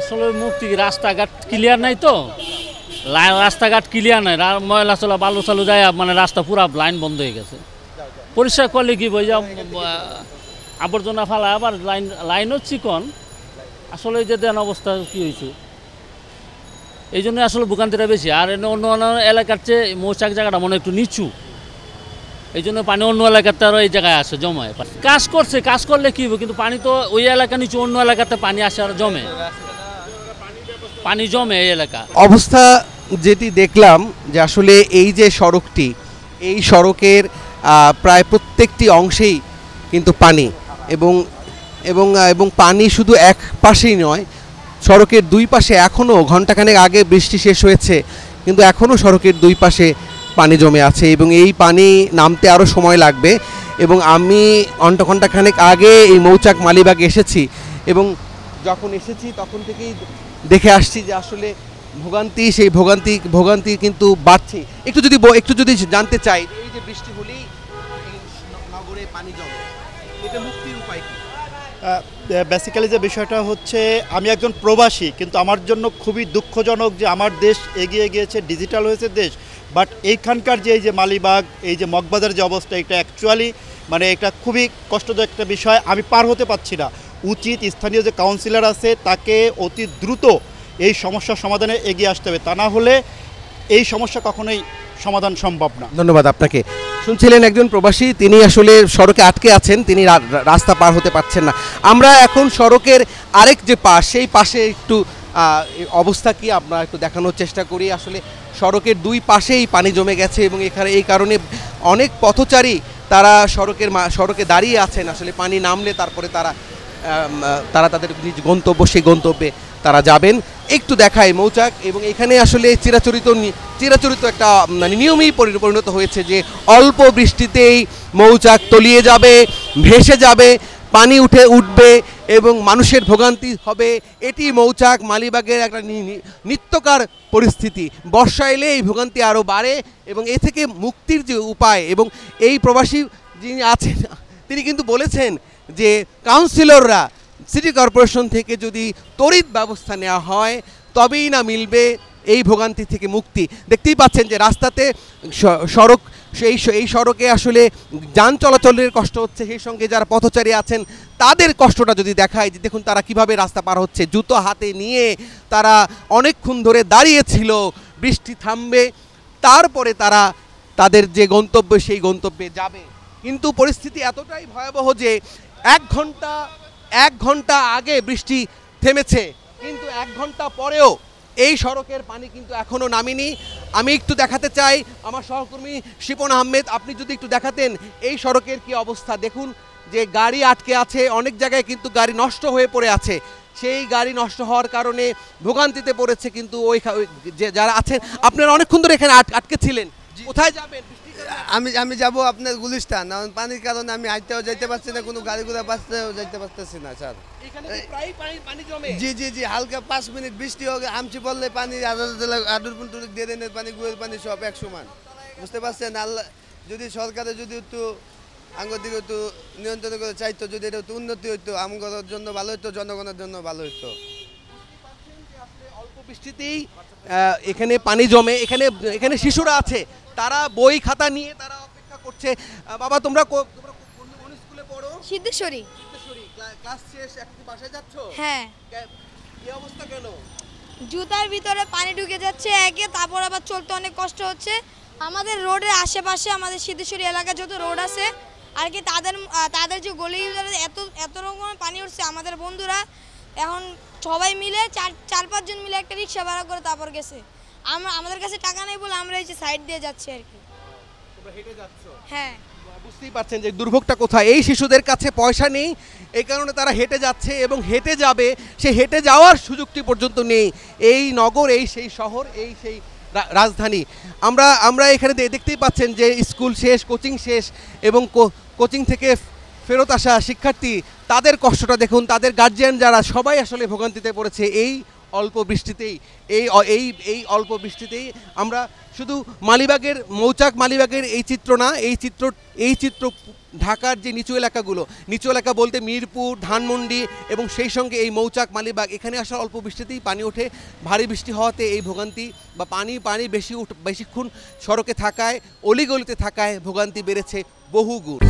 আসলে মুক্তি রাস্তাঘাট ক্লিয়ার নাই তো, রাস্তাঘাট ক্লিয়ার নাই, ময়লা চলা বালু চালু যায়, মানে রাস্তা পুরা লাইন বন্ধ হয়ে গেছে। পরিষ্কার করলে কি বই যা আবর্জনা ফালা, আবার লাইনও চিকন। আসলে এই যে দেন অবস্থা কি হয়েছে, এই জন্য আসলে ভোগান্তিটা বেশি। আর অন্য অন্য এলাকার চেয়ে মৌচাক জায়গাটা মনে একটু নিচু, এই জন্য পানি অন্য এলাকাতে আরও এই জায়গায় আসে জমায়। কাজ করছে, কাজ করলে কি হবে, কিন্তু পানি তো ওই এলাকা নিচু, অন্য এলাকাতে পানি আসে আর জমে, পানি জমে এই এলাকা। অবস্থা যেটি দেখলাম যে আসলে এই যে সড়কটি, এই সড়কের প্রায় প্রত্যেকটি অংশেই কিন্তু পানি, এবং এবং এবং পানি শুধু এক পাশেই নয়, সড়কের দুই পাশে এখনও ঘণ্টাখানেক আগে বৃষ্টি শেষ হয়েছে, কিন্তু এখনও সড়কের দুই পাশে পানি জমে আছে এবং এই পানি নামতে আরও সময় লাগবে। এবং আমি ঘণ্টাখানেক আগে এই মৌচাক মালিবাগে এসেছি, এবং যখন এসেছি তখন থেকেই দেখে আসছি যে আসলে সেই ভোগান্তি কিন্তু বাড়ছে। একটু যদি জানতে চাই, এই যে বৃষ্টি হলেই নগরে পানি জমে, এটা মুক্তির উপায় কি? বেসিক্যালি যে বিষয়টা হচ্ছে, আমি একজন প্রবাসী, কিন্তু আমার জন্য খুবই দুঃখজনক যে আমার দেশ এগিয়ে গিয়েছে, ডিজিটাল হয়েছে দেশ, বাট এইখানকার যে এই যে মালিবাগ, এই যে মগবাজার যে অবস্থা, এটা অ্যাকচুয়ালি মানে এটা খুবই কষ্টদায়ক একটা বিষয়। আমি পার হতে পারছি না। উচিত স্থানীয় যে কাউন্সিলর আছে তাকে অতি দ্রুত এই সমস্যার সমাধানে এগিয়ে আসতে হবে, তা না হলে এই সমস্যা কখনোই সমাধান সম্ভব না। ধন্যবাদ আপনাকে। শুনছিলেন একজন প্রবাসী, তিনি আসলে সড়কে আটকে আছেন, তিনি রাস্তা পার হতে পারছেন না। আমরা এখন সড়কের আরেক যে পাশ, সেই পাশে একটু অবস্থা কি আমরা একটু দেখানোর চেষ্টা করি। আসলে সড়কের দুই পাশেই পানি জমে গেছে এবং এখানে এই কারণে অনেক পথচারী তারা সড়কে দাঁড়িয়ে আছেন। আসলে পানি নামলে তারপরে তারা তাদের নিজ গন্তব্য, সেই গন্তব্যে তারা যাবেন। একটু দেখায় মৌচাক, এবং এখানে আসলে চিরাচরিত একটা নিয়মই পরিণত হয়েছে যে অল্প বৃষ্টিতেই মৌচাক তলিয়ে যাবে, ভেসে যাবে, পানি উঠবে এবং মানুষের ভোগান্তি হবে। এটি মৌচাক মালিবাগের একটা নিত্যকার পরিস্থিতি। বর্ষা এলে এই ভোগান্তি আরও বাড়ে এবং এ থেকে মুক্তির যে উপায়, এবং এই প্রবাসী যিনি আছেন তিনি কিন্তু বলেছেন যে কাউন্সিলররা, সিটি কর্পোরেশন থেকে যদি তড়িৎ ব্যবস্থা নেওয়া হয় তবেই না মিলবে এই ভোগান্তি থেকে মুক্তি। দেখতেই পাচ্ছেন যে রাস্তাতে এই সড়কে আসলে যান চলাচলের কষ্ট হচ্ছে, সেই সঙ্গে যারা পথচারী আছেন তাদের কষ্টটা যদি দেখায়, যে দেখুন তারা কিভাবে রাস্তা পার হচ্ছে, জুতো হাতে নিয়ে তারা অনেকক্ষণ ধরে দাঁড়িয়েছিল, বৃষ্টি থামবে তারপরে তারা তাদের যে গন্তব্য সেই গন্তব্যে যাবে। কিন্তু পরিস্থিতি এতটাই ভয়াবহ যে এক ঘন্টা আগে বৃষ্টি থেমেছে, কিন্তু 1 ঘন্টা পরেও এই সড়কের পানি কিন্তু এখনও নামেনি। আমি একটু দেখাতে চাই, আমার সহকর্মী শিপন আহমেদ, আপনি যদি একটু দেখাতেন এই সড়কের কি অবস্থা। দেখুন যে গাড়ি আটকে আছে, অনেক জায়গায় কিন্তু গাড়ি নষ্ট হয়ে পড়ে আছে। সেই গাড়ি নষ্ট হওয়ার কারণে ভোগান্তিতে পড়েছে কিন্তু যারা আছেন। আপনারা অনেকক্ষণ ধরে এখানে আটকে ছিলেন, কোথায় যাবেন? আমি যাব আপনার গুলিস্তান, পানির কারণে আমি হাঁটতেও যাইতে পারছি না, কোনো গাড়ি ঘোড়া বাঁচতেও যাইতে পারতেছি না স্যার। জি জি জি, হালকা 5 মিনিট বৃষ্টি হোক, আমচি পড়লে পানি আদুরপুর দেরেনের পানি, গুয়ের পানি সব এক সমান, বুঝতে পারছেন। আল্লাহ যদি সরকারে যদি একটু আঙ্গুর দিকে একটু নিয়ন্ত্রণ করে চাইতো, যদি এটা একটু উন্নতি হইতো, আমগরের জন্য ভালো হইতো, জনগণের জন্য ভালো হইতো। অল্প বৃষ্টিতেই এখানে পানি জমে, এখানে শিশুরা আছে, তারা বই খাতা নিয়ে তারা অপেক্ষা করছে। বাবা, তোমরা কোন স্কুলে পড়ো? সিদ্ধেশ্বরী। ক্লাস শেষ, এখন বাসায় যাচ্ছ? হ্যাঁ। কি অবস্থা কেন? জুতার ভিতরে পানি ঢুকে যাচ্ছে একে, তারপর আবার চলতে অনেক কষ্ট হচ্ছে। আমাদের রোডের আশেপাশে, আমাদের সিদ্ধেশ্বরী এলাকায় যত রোড আছে আর কি, তাদের যে গলি এত রকম পানি উঠছে। আমাদের বন্ধুরা এখন সবাই মিলে 4-5 জন মিলে একটা রিক্সা ভাড়া করে তারপর গেছে। আমাদের কাছে টাকা নেই বলে আমরা এই যে সাইড দিয়ে যাচ্ছি আর কি। তোমরা হেঁটে যাচ্ছ? হ্যাঁ। বুঝতেই পারছেন যে দুর্ভোগটা কোথায়। এই শিশুদের কাছে পয়সা নেই, এই কারণে তারা হেঁটে যাচ্ছে এবং হেঁটে যাবে, সে হেঁটে যাওয়ার সুযোগটি পর্যন্ত নেই। এই নগর, এই সেই শহর, এই সেই রাজধানী। আমরা এখানে দেখতেই পাচ্ছেন যে স্কুল শেষ, কোচিং শেষ, এবং কোচিং থেকে ফেরত আসা শিক্ষার্থী, তাদের কষ্টটা দেখুন। তাদের গার্জিয়ান যারা, সবাই আসলে ভোগান্তিতে পড়েছে এই অল্প বৃষ্টিতেই। এই অল্প বৃষ্টিতেই আমরা শুধু মালিবাগের মৌচাক মালিবাগের এই চিত্র ঢাকার যে নিচু এলাকাগুলো, নিচু এলাকা বলতে মিরপুর, ধানমন্ডি এবং সেই সঙ্গে এই মৌচাক মালিবাগ, এখানে আসা অল্প বৃষ্টিতেই পানি ওঠে। ভারী বৃষ্টি হওয়াতে এই ভোগান্তি বা পানি বেশিক্ষণ সড়কে থাকায়, অলিগলিতে থাকায় ভোগান্তি বেড়েছে বহুগুণ।